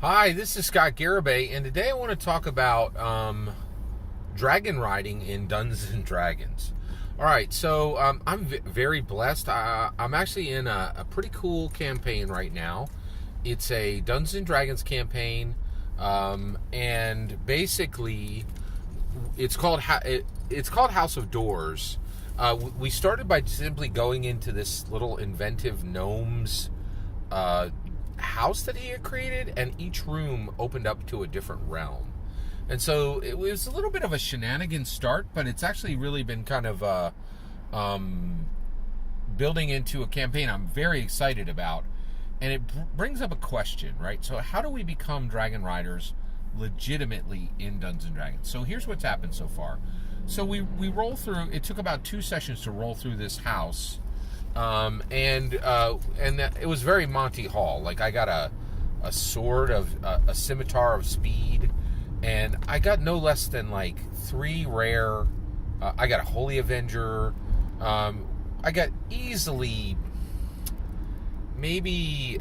Hi, this is Scott Garibay, and today I want to talk about dragon riding in Dungeons and Dragons. All right, so I'm very blessed. I'm actually in a pretty cool campaign right now. It's a Dungeons and Dragons campaign, and basically, it's called House of Doors. We started by simply going into this little inventive gnomes house that he had created, and each room opened up to a different realm. And so it was a little bit of a shenanigan start, but it's actually really been kind of building into a campaign I'm very excited about. And it brings up a question, right? So how do we become dragon riders legitimately in Dungeons and Dragons? So here's what's happened so far. So we roll through. It took about 2 sessions to roll through this house, and it was very Monty Hall. Like, I got a sword of a scimitar of speed, and I got no less than like 3 rare. I got a Holy Avenger. I got easily, maybe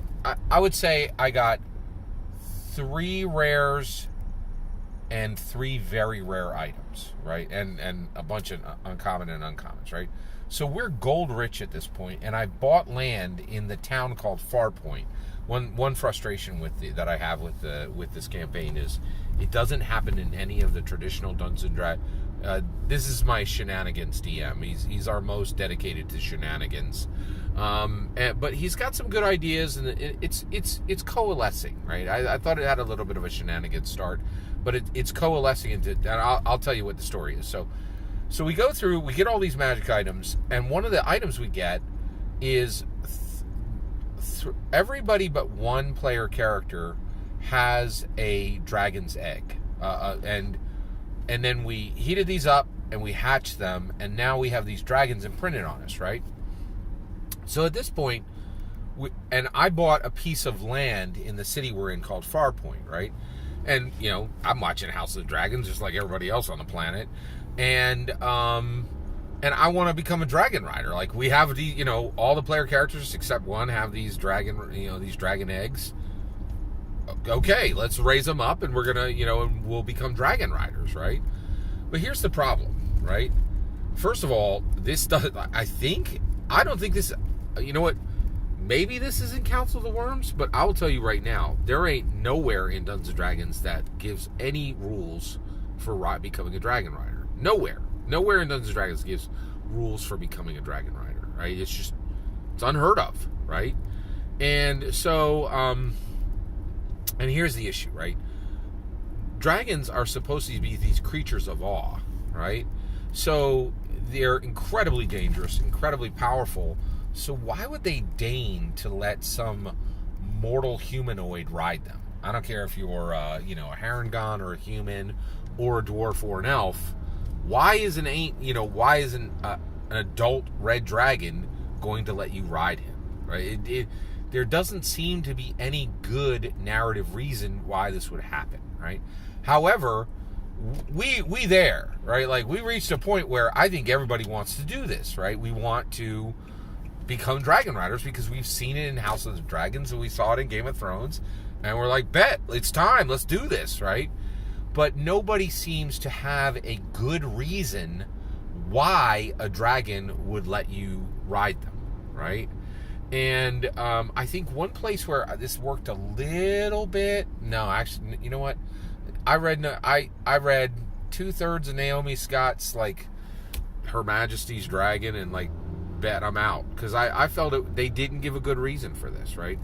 I would say I got 3 rares and 3 very rare items, right? And a bunch of uncommon and uncommons, right? So we're gold rich at this point, and I bought land in the town called Farpoint. One frustration that I have with this campaign is it doesn't happen in any of the traditional Dungeons and Dragons. This is my shenanigans DM. He's our most dedicated to shenanigans, but he's got some good ideas, and it's coalescing, right? I thought it had a little bit of a shenanigans start, but it's coalescing into. And I'll tell you what the story is. So we go through, we get all these magic items, and one of the items we get is everybody but one player character has a dragon's egg, and then we heated these up and we hatched them, and now we have these dragons imprinted on us, right? So at this point, and I bought a piece of land in the city we're in called Farpoint, right? And I'm watching House of the Dragons just like everybody else on the planet. And I want to become a dragon rider. Like, we have all the player characters except one have these dragon eggs. Okay, let's raise them up, and we're gonna, and we'll become dragon riders, right? But here's the problem, right? First of all, this does. I don't think this. You know what? Maybe this is in Council of the Worms, but I will tell you right now, there ain't nowhere in Dungeons and Dragons that gives any rules for becoming a dragon rider. Nowhere in Dungeons & Dragons gives rules for becoming a dragon rider, right? It's unheard of, right? And so, and here's the issue, right? Dragons are supposed to be these creatures of awe, right? So they're incredibly dangerous, incredibly powerful. So why would they deign to let some mortal humanoid ride them? I don't care if you're, a Harengon or a human or a dwarf or an elf. Why isn't an adult red dragon going to let you ride him, right? There doesn't seem to be any good narrative reason why this would happen, right? However, we there, right? Like, we reached a point where I think everybody wants to do this, right? We want to become dragon riders because we've seen it in House of the Dragons, and we saw it in Game of Thrones, and we're like, bet, it's time, let's do this, right? But nobody seems to have a good reason why a dragon would let you ride them, right? And I think one place where this worked a little bit. No, actually, you know what? I read 2/3 of Naomi Scott's, like, Her Majesty's Dragon, and, like, bet I'm out, because I felt they didn't give a good reason for this, right?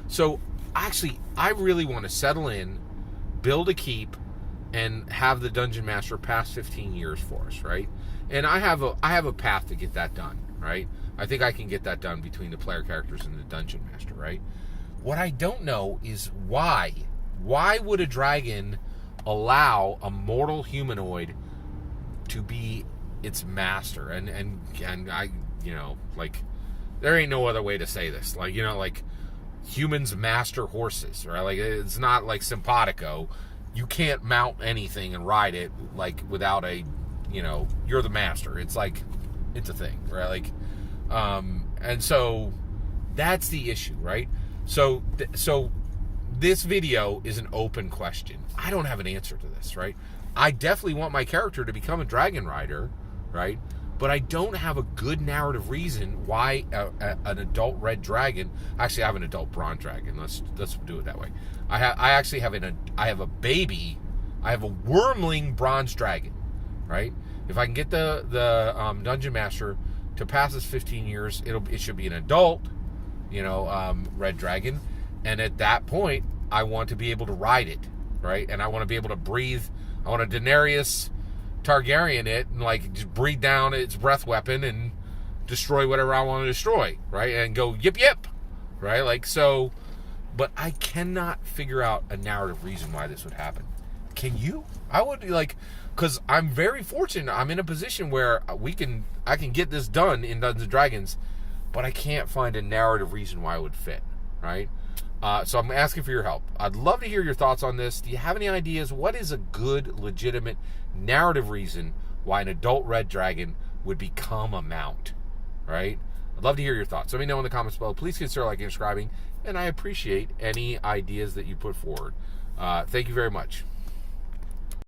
So actually, I really want to settle in, build a keep, and have the Dungeon Master past 15 years for us, right? And I have a path to get that done, right? I think I can get that done between the player characters and the Dungeon Master, right? What I don't know is why. Why would a dragon allow a mortal humanoid to be its master? And I, like, there ain't no other way to say this. Like, like, humans master horses, right? Like, it's not like Simpatico. You can't mount anything and ride it, like, without you're the master. It's like, it's a thing, right? Like, and so that's the issue, right? So this video is an open question. I don't have an answer to this, right? I definitely want my character to become a dragon rider, right? But I don't have a good narrative reason why an adult red dragon. Actually, I have an adult bronze dragon. Let's do it that way. I have a baby. I have a wormling bronze dragon, right? If I can get the dungeon master to pass this 15 years, it should be an adult, red dragon, and at that point, I want to be able to ride it, right? And I want to be able to breathe. I want to Daenerys Targaryen it and like just breathe down its breath weapon and destroy whatever I want to destroy, right? And go yip yip, right? Like so, but I cannot figure out a narrative reason why this would happen. Can you? I would because I'm very fortunate. I'm in a position where I can get this done in Dungeons and Dragons, but I can't find a narrative reason why it would fit, right? So I'm asking for your help. I'd love to hear your thoughts on this. Do you have any ideas? What is a good, legitimate narrative reason why an adult red dragon would become a mount, right? I'd love to hear your thoughts. Let me know in the comments below. Please consider liking and subscribing, and I appreciate any ideas that you put forward. Thank you very much.